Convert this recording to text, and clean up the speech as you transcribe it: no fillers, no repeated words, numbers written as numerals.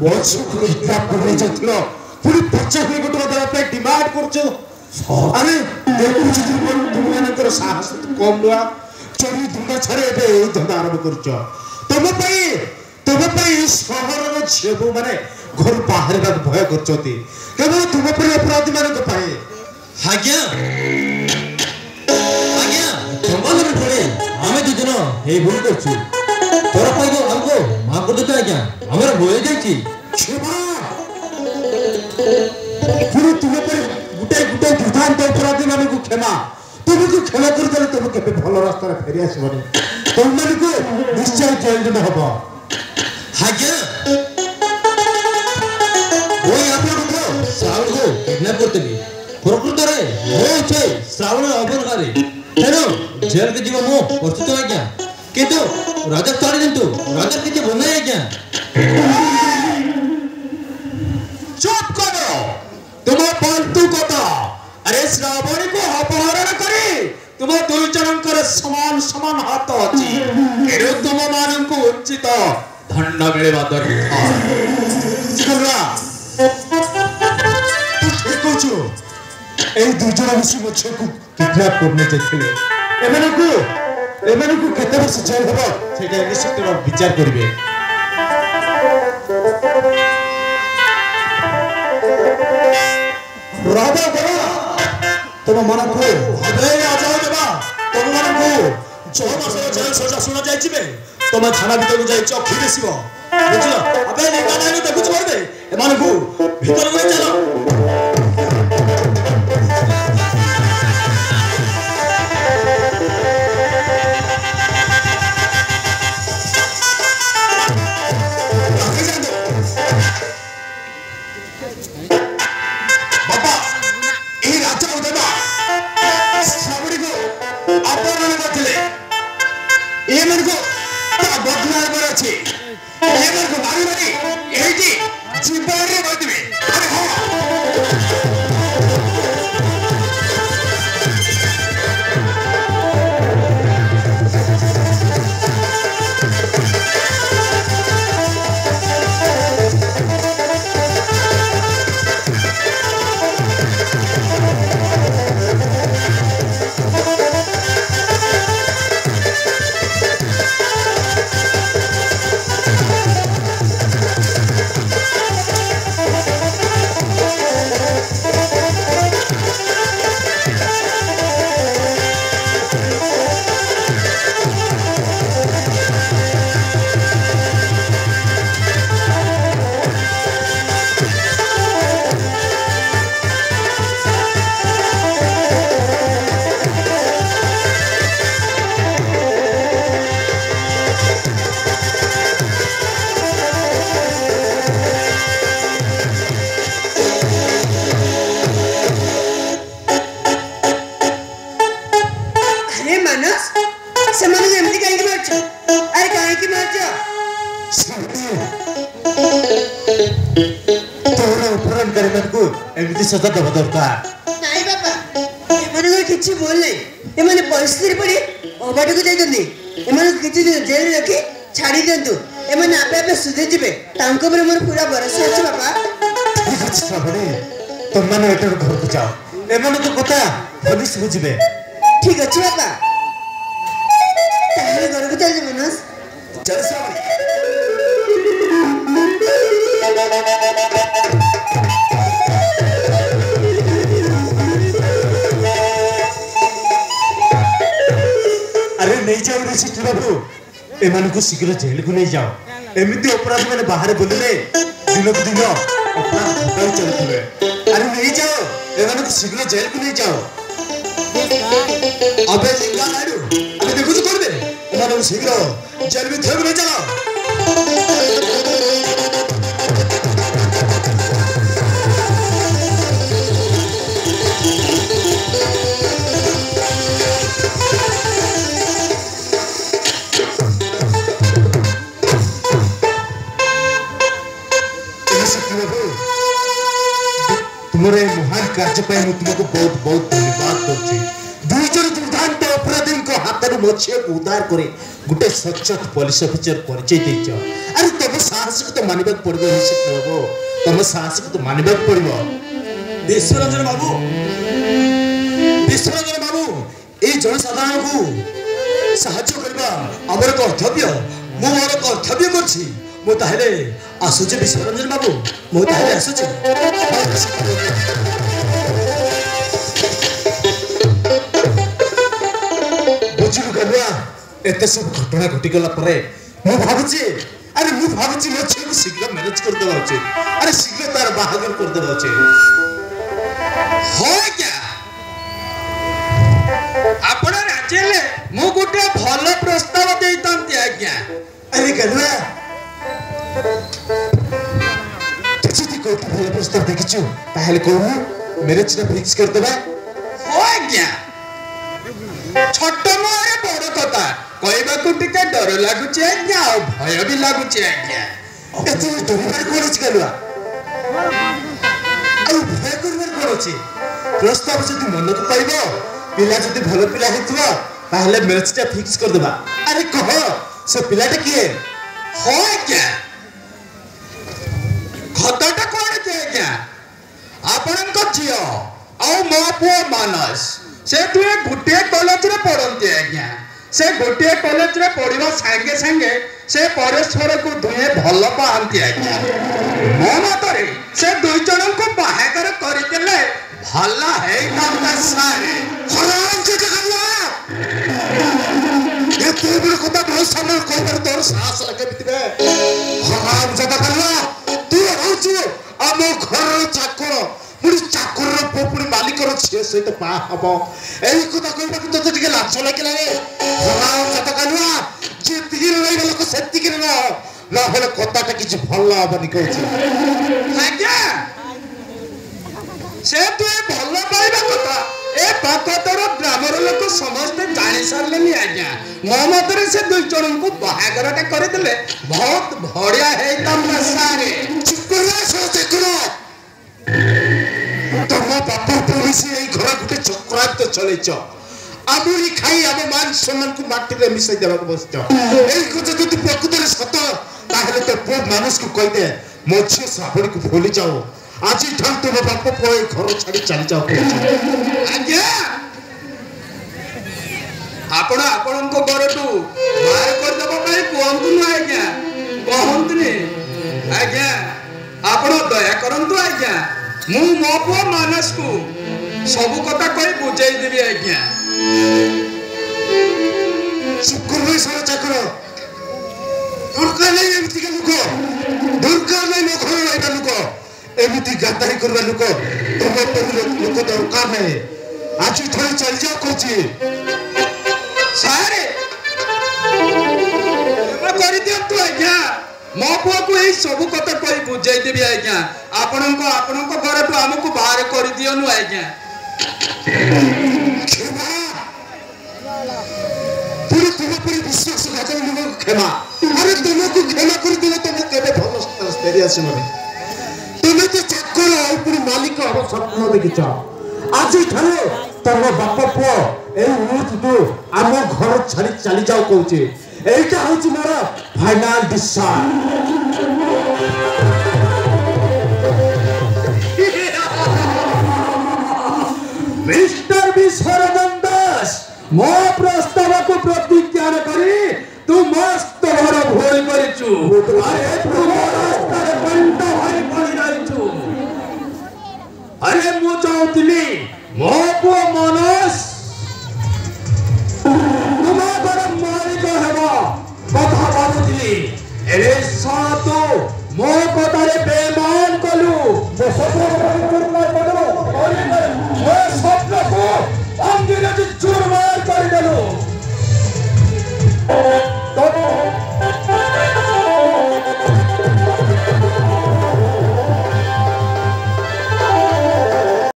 बच्चों किडनैप करने जाथिलो पुरी 50 कोटी देवा पे डिमांड करछो अरे देखु तुम मानकर साहस कम नुआ चोरी धंदा छाड़े ए धंदा आरंभ करछो तुम सहर रो झेबु माने घर बाहर का भय करछोती केवल तुम पर अपराधी माने को पाए आज्ञा जंगल में पड़े आमे दु दिन हे भूल करछु तोरा पाई को हमको माफ कर देते आज्ञा हमरा होए जाईची क्षमा पूरे तुम पर गुटे गुटे दुर्दांत अपराधी माने को क्षमा तुमको क्षमा कर देले तुम केबे भलो रास्ता रे फेरी आसीबनी तुम माने को निश्चय जेल में हबो आज्ञा ओई आपन को श्रावण को किडनैप करते भी प्रकृत रे हो छे श्रावण अबरकारी तेनो जेल के जीव मो प्रस्तुत आज्ञा किंतु राजा ताड़ी जंतु राजा किछ बने आज्ञा चुप करो तुम फालतू कथा अरे श्रावणी को अपहरण करी तुम दुई जनकर समान समान हाथ अछि एरो तुम मानन को उचित दंड मिलवा दरकार चला ठीक कहछु ए दुई जन मिसी मछे को किडनैप करने जाथिले एमने को केते वर्ष जेल हबो सेटा निश्चित विचार करिवे राजा देवा तुम मन को अबे राजा देवा तुम मन को 6 मास जेल सजा सुना जाई छिबे तुम थाना भीतर को जाई चखी देसिबो बुझलो अबे लेका नानी देखु छबे ए मन को भीतर को चलो सदा दबा दरकार नहीं बाबा एमने किछि बोल नहीं एमने परिस्थिति पड़ी अबाट को जाइतंदी एमने किछि जेल रखी छाड़ी देंतु एमने आपे आपे सुधे जिबे तांको पर मोर पूरा भरोसा अछि बाबा ठीक अछि श्रावणी तुम माने एटर घर को जाओ एमने तो पता पुलिस बुझबे ठीक अछि बाबा तारे घर को चल मनस चल श्रावणी नहीं जाओ रे सिटी बाबू एमान को शीघ्र जेल को नहीं जाओ एमिति अपराध माने बाहर बोलले दिन को दिन अपराध घटाई चलथिबे अरे नहीं जाओ एमान को शीघ्र जेल को नहीं जाओ अबे लिंगा नाडू अबे देखो तो करबे एमान को शीघ्र जेल में थेब नहीं चलो तुम्हारे महान कार्य पे मैं तुमको बहुत बहुत धन्यवाद दूची दुई जन दुर्दांत अपराधी को हाथ में मछिया को उद्धार करे गुटे सचोट पुलिस ऑफिसर परिचय देछ अरे तब साहस को तो मानिबा पड़िबो निश्चित बाबू तुम साहस को तो मानिबा पड़िबो विश्वरंजन बाबू ए जनसाधारण को साहाय्य करबा हमर कर्तव्य मो मोर कर्तव्य करछि मो ताहेले आसुचे विश्वरंजन बाबू मो ताहेले आसुचे बुझिलु गलुआ एते सब घटना घटी गला परे मु भाबुची अरे मु भाबुची मो छे शीघ्र मैनेज कर देबा उचित अरे शीघ्र तार बाहागर कर देबा उचित हो क्या आपण राज्यले मु गुटे भलो प्रस्ताव देइतंती आज्ञा अरे गलुआ तुझे को भलो प्रस्ताव देखिछु ताहेले कहू मैरिज ना फिक्स कर देबा हो आज्ञा छोट मोरे बड़ कथा कहबा को टिके डर लागुचे आज्ञा और भय भी लागुचे आज्ञा एते डरबार कोन अछि गलुआ आ भय करबार कोन अछि प्रस्ताव जदि मन को पाइबो पिला जदि भलो पिला हेतबो ताहेले मैरिज टा फिक्स कर देबा अरे कह से पिलाटा किए हो क्या कथाटा कोन के आज्ञा आपन को जियो और मो पुओ मानस से तुए गुटे कॉलेज रे पढ़ंती आज्ञा से गुटे कॉलेज रे पढ़िबा संगे संगे से परस्पर को दुए भलो पांती आज्ञा मो मतरे से दुई जन को बाहागर करि देले भला है नंदा सारे हराम के गलुआ ये तेरे कोता बहुत सामने कोई बार तोर साहस लगे बितबे हराम जदा गलुआ तू रहउछु हम घर चाकर पुरी चाकर पुरी मालिक रो छे सहित पा हबो एई कोता कोइबा कि तते टिके लाज लागिला रे हराम जदा गलुआ जे तीर रही लोक सेति के ना होले कोताटा किछ भल्ला हबनी कहछि आज्ञा से तू भलो पाइबा कथा ए पाकतर ग्रामर लोक समस्त जानि सारलेनी आज्ञा मो मतरे से दुई जन को बाहागरटा करि देले बहुत बढ़िया है तम सारे चुप कर सो देखो तम बापा पुलिस एई घर गुटे चक्रात तो चलेछ आमुरी खाई आम मान सम्मान को माटी रे मिसाई देबा को बसछ एई कथा जदि प्रकृतिर सत ताहले तो पो मानुष को कहि दे मो छे श्रावण को भूली जाओ आज ठान तुम बाप पोए घर छाड़ी चली जाओ आज्ञा आपण आपण को घरटू बाहर कर देबो पई कोहंतु न आज्ञा कोहंतुनी आज्ञा आपण दया करंतु आज्ञा मु मो पुओ मानस को सब कथा कहि बुझाई देबी आज्ञा चुप कर सारा चाकर दुर्गा नहीं एमती के लुको दुर्गा नहीं लोखर रहता लुको एमती गाताई करबा लुको तुम लोक दरकार नहीं आज थोड़ी चल जाओ कोची सारे करि दियो तू आज्ञा मो पुओ को एई सब कथा कहि बुझाई देबी आज्ञा आपण को घरटू हमको बाहर करि दियो नु आज्ञा क्षमा पूरी पूरी विश्वास घात लोग क्षमा अरे तुमको क्षमा कर दिले तुम केबे भलो स्टेरिया सुनो तुम तो चाकर और पूरी मालिक अब स्वप्न देखिछ आज ठारे तम बाप पुओ ए उठ तू आम घर छाड़ी चली जाओ कहूचे एटा होची मोर फाइनल डिसीजन मिस्टर विश्वरंजन दास मो प्रस्ताव को प्रतिज्ञा करी तू मस्त घर भोल करिचु अरे तू रास्तार कंट भाई पड़ी जाइचु अरे मु चाहूतिली मो पुओ मानस तुम घर मालिक हेबा कथा भाबुतिली एरे सातो मो कथारे बेमान कलु